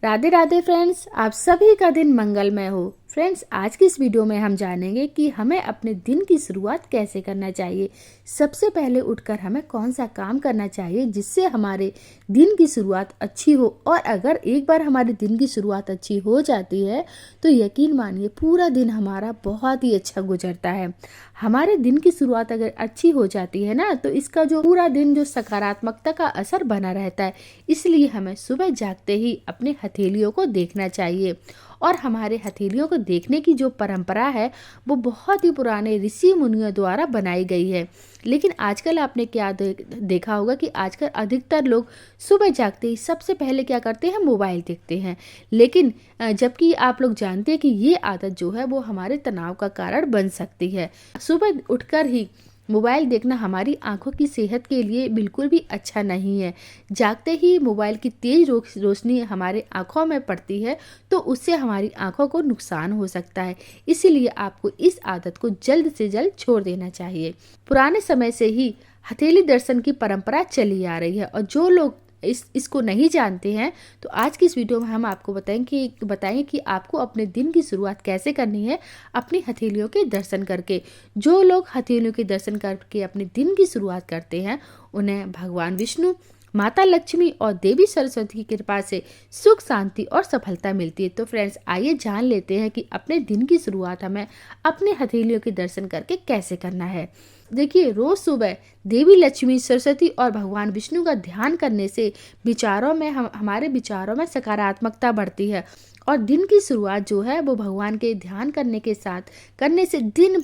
Radhe Radhe friends, आप सभी का दिन मंगलमय हो। फ्रेंड्स, आज की इस वीडियो में हम जानेंगे कि हमें अपने दिन की शुरुआत कैसे करना चाहिए। सबसे पहले उठकर हमें कौन सा काम करना चाहिए जिससे हमारे दिन की शुरुआत अच्छी हो। और अगर एक बार हमारे दिन की शुरुआत अच्छी हो जाती है तो यकीन मानिए पूरा दिन हमारा बहुत ही अच्छा गुजरता है। हमारे दिन की शुरुआत अगर अच्छी हो जाती है ना, तो इसका जो पूरा दिन जो सकारात्मकता का असर बना रहता है। इसलिए हमें सुबह जागते ही अपने हथेलियों को देखना चाहिए। और हमारे हथेलियों को देखने की जो परंपरा है वो बहुत ही पुराने ऋषि मुनियों द्वारा बनाई गई है। लेकिन आजकल आपने क्या देखा होगा कि आजकल अधिकतर लोग सुबह जागते ही सबसे पहले क्या करते हैं, मोबाइल देखते हैं। लेकिन जबकि आप लोग जानते हैं कि ये आदत जो है वो हमारे तनाव का कारण बन सकती है। सुबह उठकर ही मोबाइल देखना हमारी आंखों की सेहत के लिए बिल्कुल भी अच्छा नहीं है। जागते ही मोबाइल की तेज रोशनी हमारे आंखों में पड़ती है तो उससे हमारी आंखों को नुकसान हो सकता है। इसीलिए आपको इस आदत को जल्द से जल्द छोड़ देना चाहिए। पुराने समय से ही हथेली दर्शन की परंपरा चली आ रही है और जो लोग इसको नहीं जानते हैं तो आज की इस वीडियो में हम आपको बताएंगे कि आपको अपने दिन की शुरुआत कैसे करनी है, अपनी हथेलियों के दर्शन करके। जो लोग हथेलियों के दर्शन करके अपने दिन की शुरुआत करते हैं उन्हें भगवान विष्णु, माता लक्ष्मी और देवी सरस्वती की कृपा से सुख, शांति और सफलता मिलती है। तो फ्रेंड्स, आइए जान लेते हैं कि अपने दिन की शुरुआत हमें अपने हथेलियों के दर्शन करके कैसे करना है। देखिए, रोज सुबह देवी लक्ष्मी, सरस्वती और भगवान विष्णु का ध्यान करने से विचारों में हमारे विचारों में सकारात्मकता बढ़ती है। और दिन की शुरुआत जो है वो भगवान के ध्यान करने से दिन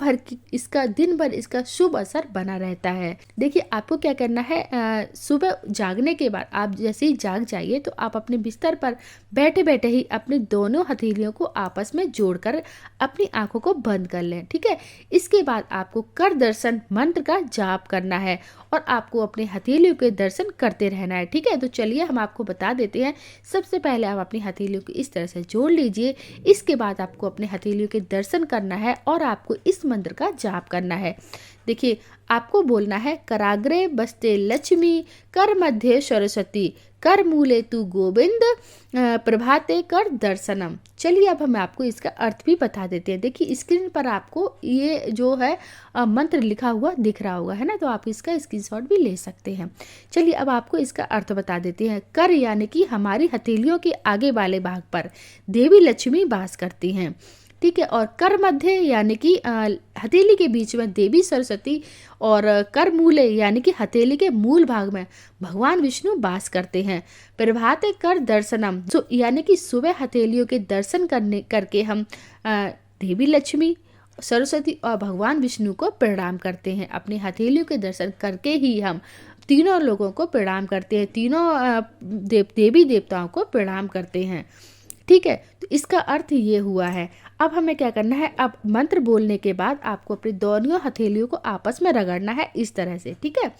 भर इसका शुभ असर बना रहता है। देखिए, आपको क्या करना है, सुबह जागने के बाद आप जैसे ही जाग जाइए तो आप अपने बिस्तर पर बैठे बैठे ही अपने दोनों हथेलियों को आपस में जोड़कर अपनी आंखों को बंद कर लें। ठीक है। इसके बाद आपको कर दर्शन मंत्र का जाप करना है और आपको अपने हथेलियों के दर्शन करते रहना है। ठीक है। तो चलिए हम आपको बता देते हैं। सबसे पहले आप अपनी हथेलियों को इस तरह से जोड़ लीजिए। इसके बाद आपको अपने हथेलियों के दर्शन करना है और आपको इस मंत्र का जाप करना है। देखिए, आपको बोलना है, कराग्रे बस्ते लक्ष्मी, कर मध्य सरस्वती, कर मूले तू गोविंद, प्रभाते कर दर्शनम। चलिए अब हम आपको इसका अर्थ भी बता देते हैं। देखिए, स्क्रीन पर आपको ये जो है मंत्र लिखा हुआ दिख रहा होगा, है ना। तो आप इसका स्क्रीनशॉट भी ले सकते हैं। चलिए अब आपको इसका अर्थ बता देते हैं। कर यानी कि हमारी हथेलियों के आगे वाले भाग पर देवी लक्ष्मी वास करती हैं। ठीक है। और कर मध्य यानी कि हथेली के बीच में देवी सरस्वती और कर मूले यानी कि हथेली के मूल भाग में भगवान विष्णु वास करते हैं। प्रभाते कर दर्शनम यानी कि सुबह हथेलियों के दर्शन करके हम देवी लक्ष्मी, सरस्वती और भगवान विष्णु को प्रणाम करते हैं। अपनी हथेलियों के दर्शन करके ही हम तीनों लोगों को प्रणाम करते हैं, तीनों देवी देवताओं को प्रणाम करते हैं। ठीक है। तो इसका अर्थ ये हुआ है। अब हमें क्या करना है, अब मंत्र बोलने के बाद आपको अपनी दोनों हथेलियों को आपस में रगड़ना है इस तरह से। ठीक है।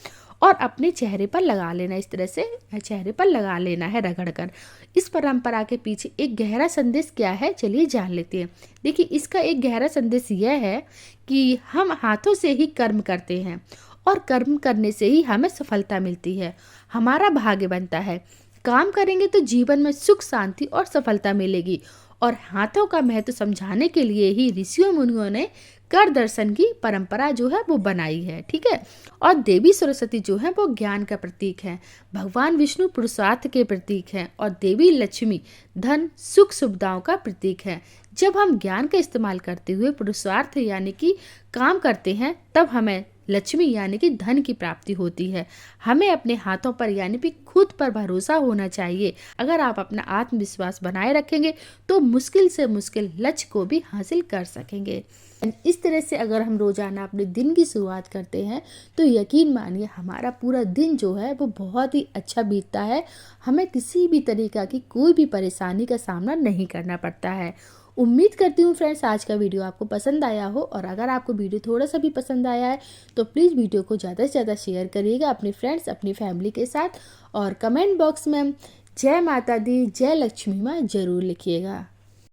और अपने चेहरे पर लगा लेना, इस तरह से चेहरे पर लगा लेना है रगड़कर। इस परंपरा के पीछे एक गहरा संदेश क्या है, चलिए जान लेते हैं। देखिए, इसका एक गहरा संदेश यह है कि हम हाथों से ही कर्म करते हैं और कर्म करने से ही हमें सफलता मिलती है, हमारा भाग्य बनता है। काम करेंगे तो जीवन में सुख, शांति और सफलता मिलेगी। और हाथों का महत्व समझाने के लिए ही ऋषियों मुनियों ने कर दर्शन की परंपरा जो है वो बनाई है। ठीक है। और देवी सरस्वती जो है वो ज्ञान का प्रतीक है, भगवान विष्णु पुरुषार्थ के प्रतीक हैं और देवी लक्ष्मी धन, सुख, सुविधाओं का प्रतीक है। जब हम ज्ञान का इस्तेमाल करते हुए पुरुषार्थ यानी कि काम करते हैं तब हमें लक्ष्मी यानी कि धन की प्राप्ति होती है। हमें अपने हाथों पर यानी कि खुद पर भरोसा होना चाहिए। अगर आप अपना आत्मविश्वास बनाए रखेंगे तो मुश्किल से मुश्किल लक्ष्य को भी हासिल कर सकेंगे। इस तरह से अगर हम रोजाना अपने दिन की शुरुआत करते हैं तो यकीन मानिए हमारा पूरा दिन जो है वो बहुत ही अच्छा बीतता है। हमें किसी भी तरीका की कोई भी परेशानी का सामना नहीं करना पड़ता है। उम्मीद करती हूँ फ्रेंड्स आज का वीडियो आपको पसंद आया हो। और अगर आपको वीडियो थोड़ा सा भी पसंद आया है तो प्लीज़ वीडियो को ज़्यादा से ज़्यादा शेयर करिएगा अपने फ्रेंड्स, अपनी फैमिली के साथ। और कमेंट बॉक्स में जय माता दी, जय लक्ष्मी माँ जरूर लिखिएगा।